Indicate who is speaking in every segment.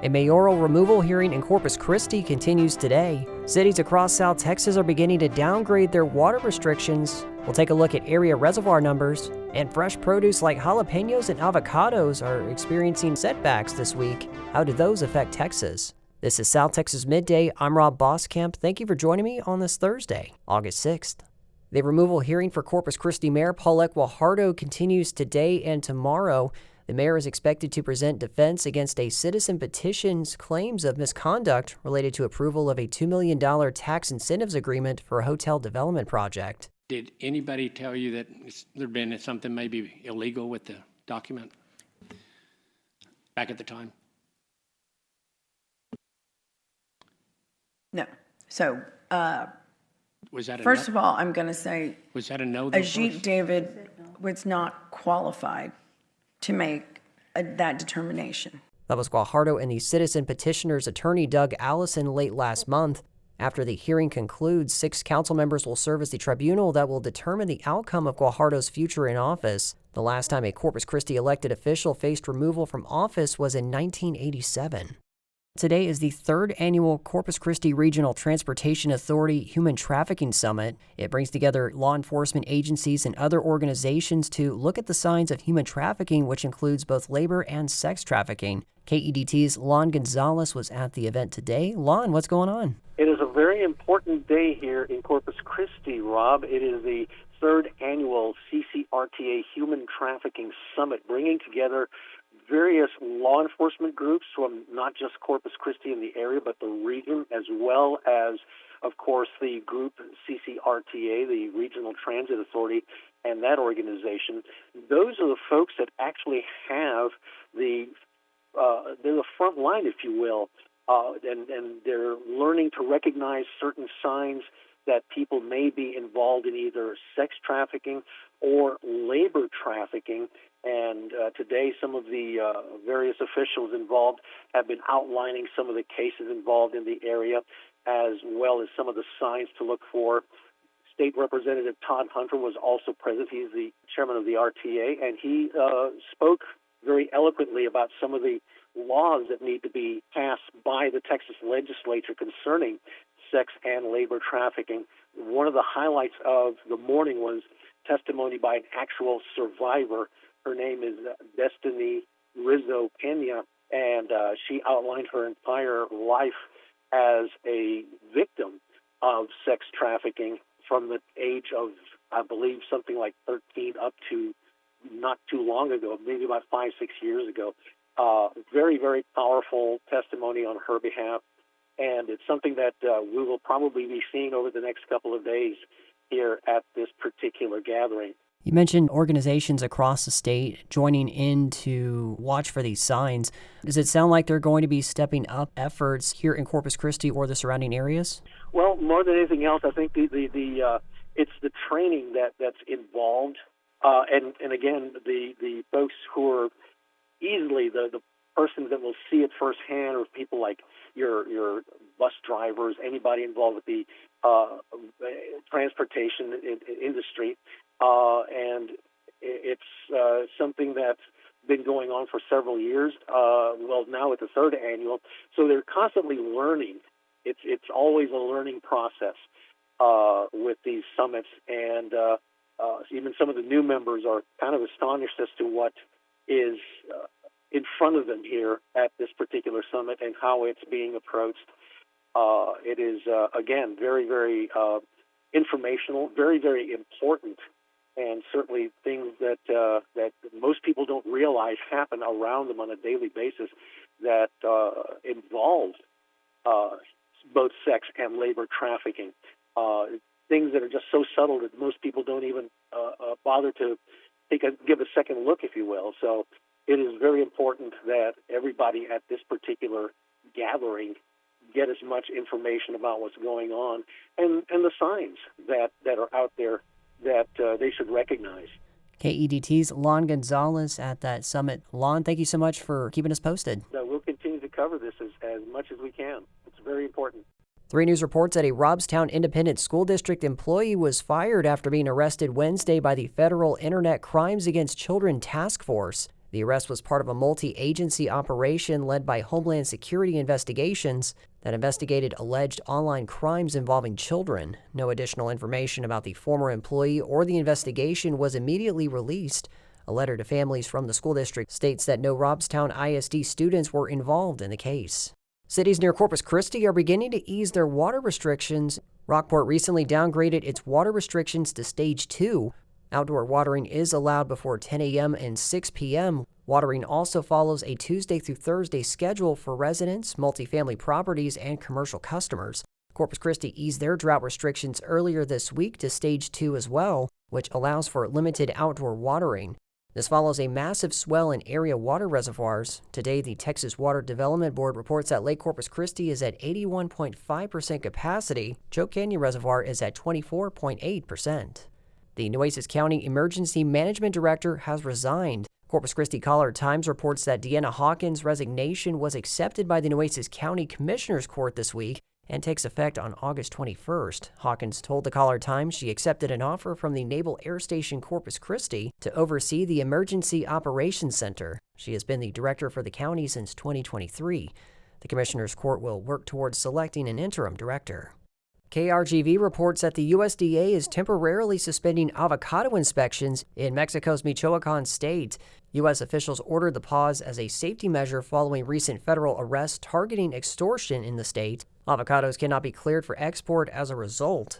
Speaker 1: A mayoral removal hearing in Corpus Christi continues today. Cities across South Texas are beginning to downgrade their water restrictions. We'll take a look at area reservoir numbers. And fresh produce like jalapeños and avocados are experiencing setbacks this week. How do those affect Texas? This is South Texas Midday. I'm Rob Boskamp. Thank you for joining me on this Thursday, August 6th. The removal hearing for Corpus Christi Mayor Paulette Guajardo continues today and tomorrow. The mayor is expected to present defense against a citizen petition's claims of misconduct related to approval of a $2 million tax incentives agreement for a hotel development project.
Speaker 2: Did anybody tell you that there'd been something maybe illegal with the document back at the time?
Speaker 3: No. So,
Speaker 2: was that
Speaker 3: first of all, I'm going to say
Speaker 2: was that a no?
Speaker 3: Ajit David was not qualified to make that determination.
Speaker 1: That was Guajardo and the citizen petitioner's attorney, Doug Allison, late last month. After the hearing concludes, 6 council members will serve as the tribunal that will determine the outcome of Guajardo's future in office. The last time a Corpus Christi elected official faced removal from office was in 1987. Today is the 3rd annual Corpus Christi Regional Transportation Authority Human Trafficking Summit. It brings together law enforcement agencies and other organizations to look at the signs of human trafficking, which includes both labor and sex trafficking. KEDT's Lon Gonzalez was at the event today. Lon, what's going on?
Speaker 4: It is a very important day here in Corpus Christi, Rob. It is the 3rd annual CCRTA Human Trafficking Summit, bringing together various law enforcement groups from not just Corpus Christi in the area, but the region, as well as, of course, the group CCRTA, the Regional Transit Authority, and that organization. Those are the folks that actually have they're the front line, if you will, and they're learning to recognize certain signs that people may be involved in either sex trafficking or labor trafficking. And today, some of the various officials involved have been outlining some of the cases involved in the area, as well as some of the signs to look for. State Representative Todd Hunter was also present. He's the chairman of the RTA, and he spoke very eloquently about some of the laws that need to be passed by the Texas legislature concerning sex and labor trafficking. One of the highlights of the morning was testimony by an actual survivor. Her name is Destiny Rizzo Pena, and she outlined her entire life as a victim of sex trafficking from the age of, I believe, something like 13 up to not too long ago, maybe about 5-6 years ago. Very, very powerful testimony on her behalf, and it's something that we will probably be seeing over the next couple of days here at this particular gathering.
Speaker 1: You mentioned organizations across the state joining in to watch for these signs. Does it sound like they're going to be stepping up efforts here in Corpus Christi or the surrounding areas?
Speaker 4: Well, more than anything else, I think it's the training that's involved, and again, the folks who are easily the persons that will see it firsthand, or people like your bus drivers, anybody involved with the transportation industry. And it's something that's been going on for several years. Well, now at the 3rd annual, so they're constantly learning. It's always a learning process with these summits, and even some of the new members are kind of astonished as to what is in front of them here at this particular summit and how it's being approached. It is again very, very informational, very, very important. And certainly things that most people don't realize happen around them on a daily basis that involve both sex and labor trafficking. Things that are just so subtle that most people don't even bother to give a second look, if you will. So it is very important that everybody at this particular gathering get as much information about what's going on and the signs that are out there that they should recognize.
Speaker 1: KEDT's Lon Gonzalez at that summit. Lon, thank you so much for keeping us posted.
Speaker 4: We'll continue to cover this as much as we can. It's very important.
Speaker 1: 3 News reports that a Robstown Independent School District employee was fired after being arrested Wednesday by the Federal Internet Crimes Against Children Task Force. The arrest was part of a multi-agency operation led by Homeland Security Investigations that investigated alleged online crimes involving children. No additional information about the former employee or the investigation was immediately released. A letter to families from the school district states that no Robstown ISD students were involved in the case. Cities near Corpus Christi are beginning to ease their water restrictions. Rockport recently downgraded its water restrictions to Stage 2. Outdoor watering is allowed before 10 a.m. and 6 p.m. Watering also follows a Tuesday through Thursday schedule for residents, multifamily properties, and commercial customers. Corpus Christi eased their drought restrictions earlier this week to Stage 2 as well, which allows for limited outdoor watering. This follows a massive swell in area water reservoirs. Today, the Texas Water Development Board reports that Lake Corpus Christi is at 81.5% capacity. Choke Canyon Reservoir is at 24.8%. The Nueces County Emergency Management Director has resigned. Corpus Christi Caller-Times reports that Deanna Hawkins' resignation was accepted by the Nueces County Commissioner's Court this week and takes effect on August 21st. Hawkins told the Caller-Times she accepted an offer from the Naval Air Station Corpus Christi to oversee the Emergency Operations Center. She has been the director for the county since 2023. The Commissioner's Court will work towards selecting an interim director. KRGV reports that the USDA is temporarily suspending avocado inspections in Mexico's Michoacan state. U.S. officials ordered the pause as a safety measure following recent federal arrests targeting extortion in the state. Avocados cannot be cleared for export as a result.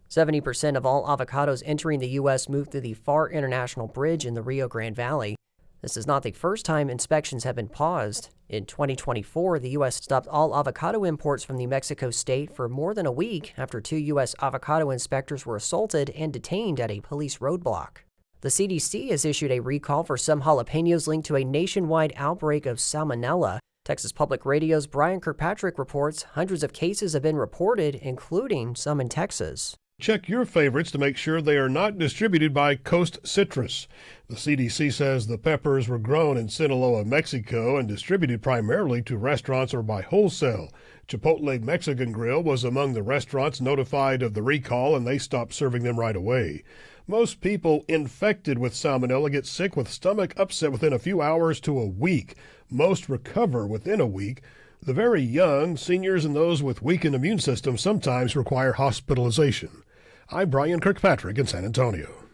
Speaker 1: 70% of all avocados entering the U.S. move through the Pharr International Bridge in the Rio Grande Valley. This is not the first time inspections have been paused. In 2024, the U.S. stopped all avocado imports from the Mexico state for more than a week after 2 U.S. avocado inspectors were assaulted and detained at a police roadblock. The CDC has issued a recall for some jalapeños linked to a nationwide outbreak of salmonella. Texas Public Radio's Brian Kirkpatrick reports hundreds of cases have been reported, including some in Texas.
Speaker 5: Check your favorites to make sure they are not distributed by Coast Citrus. The CDC says the peppers were grown in Sinaloa, Mexico, and distributed primarily to restaurants or by wholesale. Chipotle Mexican Grill was among the restaurants notified of the recall, and they stopped serving them right away. Most people infected with salmonella get sick with stomach upset within a few hours to a week. Most recover within a week. The very young, seniors, and those with weakened immune systems sometimes require hospitalization. I'm Brian Kirkpatrick in San Antonio.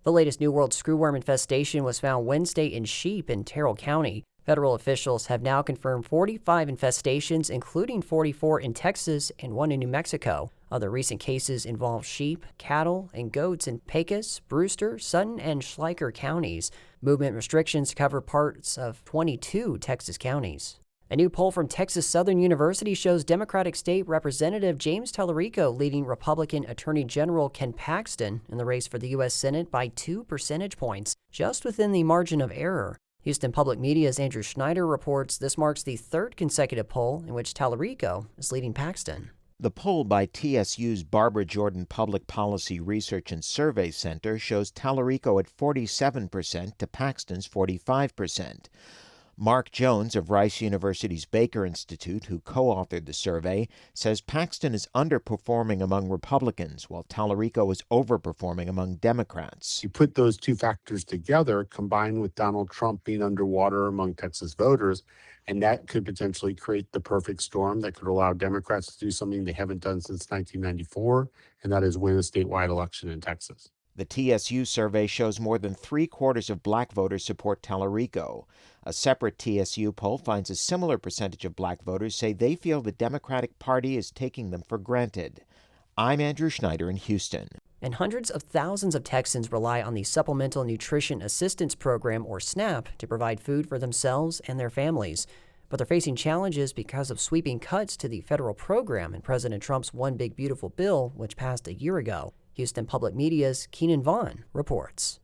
Speaker 1: The latest New World screwworm infestation was found Wednesday in sheep in Terrell County. Federal officials have now confirmed 45 infestations, including 44 in Texas and 1 in New Mexico. Other recent cases involve sheep, cattle, and goats in Pecos, Brewster, Sutton, and Schleicher counties. Movement restrictions cover parts of 22 Texas counties. A new poll from Texas Southern University shows Democratic State Representative James Talarico leading Republican Attorney General Ken Paxton in the race for the U.S. Senate by 2 percentage points, just within the margin of error. Houston Public Media's Andrew Schneider reports this marks the third consecutive poll in which Talarico is leading Paxton.
Speaker 6: The poll by TSU's Barbara Jordan Public Policy Research and Survey Center shows Talarico at 47% to Paxton's 45%. Mark Jones of Rice University's Baker Institute, who co-authored the survey, says Paxton is underperforming among Republicans, while Talarico is overperforming among Democrats.
Speaker 7: You put those two factors together, combined with Donald Trump being underwater among Texas voters, and that could potentially create the perfect storm that could allow Democrats to do something they haven't done since 1994, and that is win a statewide election in Texas.
Speaker 6: The TSU survey shows more than 3/4 of black voters support Talarico. A separate TSU poll finds a similar percentage of black voters say they feel the Democratic Party is taking them for granted. I'm Andrew Schneider in Houston.
Speaker 1: And hundreds of thousands of Texans rely on the Supplemental Nutrition Assistance Program, or SNAP, to provide food for themselves and their families. But they're facing challenges because of sweeping cuts to the federal program in President Trump's One Big Beautiful Bill, which passed a year ago. Houston Public Media's Keenan Vaughn reports.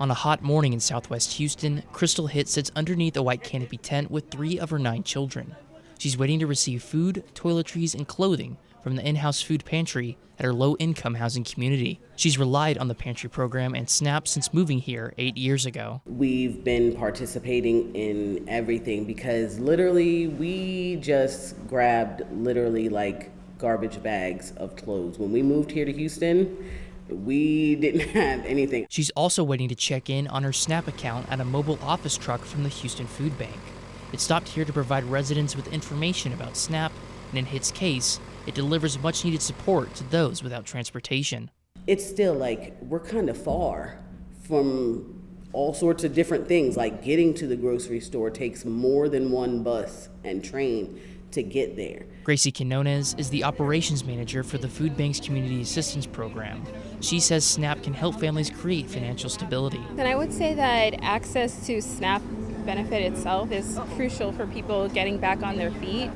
Speaker 8: On a hot morning in southwest Houston, Crystal Hitt sits underneath a white canopy tent with 3 of her 9 children. She's waiting to receive food, toiletries, and clothing from the in-house food pantry at her low-income housing community. She's relied on the pantry program and SNAP since moving here 8 years ago.
Speaker 9: We've been participating in everything because literally we just grabbed like garbage bags of clothes. When we moved here to Houston, We didn't have anything.
Speaker 8: She's also waiting to check in on her SNAP account at a mobile office truck from the Houston Food Bank. It stopped here to provide residents with information about SNAP, and in HIT's case, it delivers much-needed support to those without transportation.
Speaker 9: It's still like we're kind of far from all sorts of different things. Like getting to the grocery store takes more than one bus and train to get there.
Speaker 8: Gracie Quinones is the operations manager for the Food Bank's Community Assistance Program. She says SNAP can help families create financial stability.
Speaker 10: And I would say that access to SNAP benefit itself is crucial for people getting back on their feet.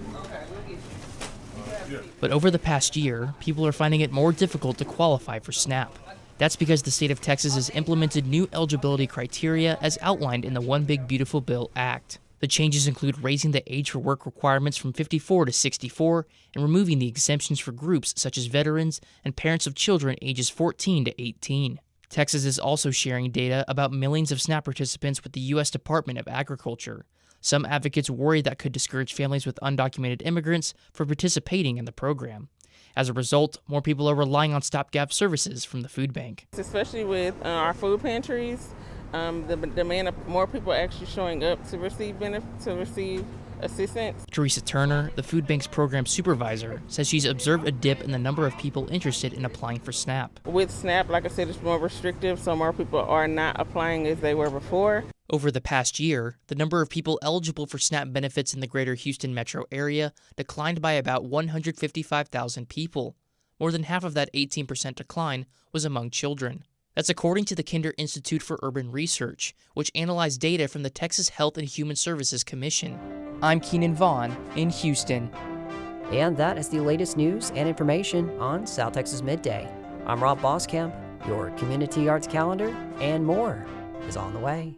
Speaker 8: But over the past year, people are finding it more difficult to qualify for SNAP. That's because the state of Texas has implemented new eligibility criteria as outlined in the One Big Beautiful Bill Act. The changes include raising the age for work requirements from 54 to 64 and removing the exemptions for groups such as veterans and parents of children ages 14 to 18. Texas is also sharing data about millions of SNAP participants with the U.S. Department of Agriculture. Some advocates worry that could discourage families with undocumented immigrants from participating in the program. As a result, more people are relying on stopgap services from the food bank.
Speaker 11: Especially with our food pantries, the demand of more people actually showing up to receive assistance.
Speaker 8: Teresa Turner, the food bank's program supervisor, says she's observed a dip in the number of people interested in applying for SNAP.
Speaker 11: With SNAP, like I said, it's more restrictive, so more people are not applying as they were before.
Speaker 8: Over the past year, the number of people eligible for SNAP benefits in the greater Houston metro area declined by about 155,000 people. More than half of that 18% decline was among children. That's according to the Kinder Institute for Urban Research, which analyzed data from the Texas Health and Human Services Commission. I'm Keenan Vaughn in Houston.
Speaker 1: And that is the latest news and information on South Texas Midday. I'm Rob Boskamp. Your community arts calendar and more is on the way.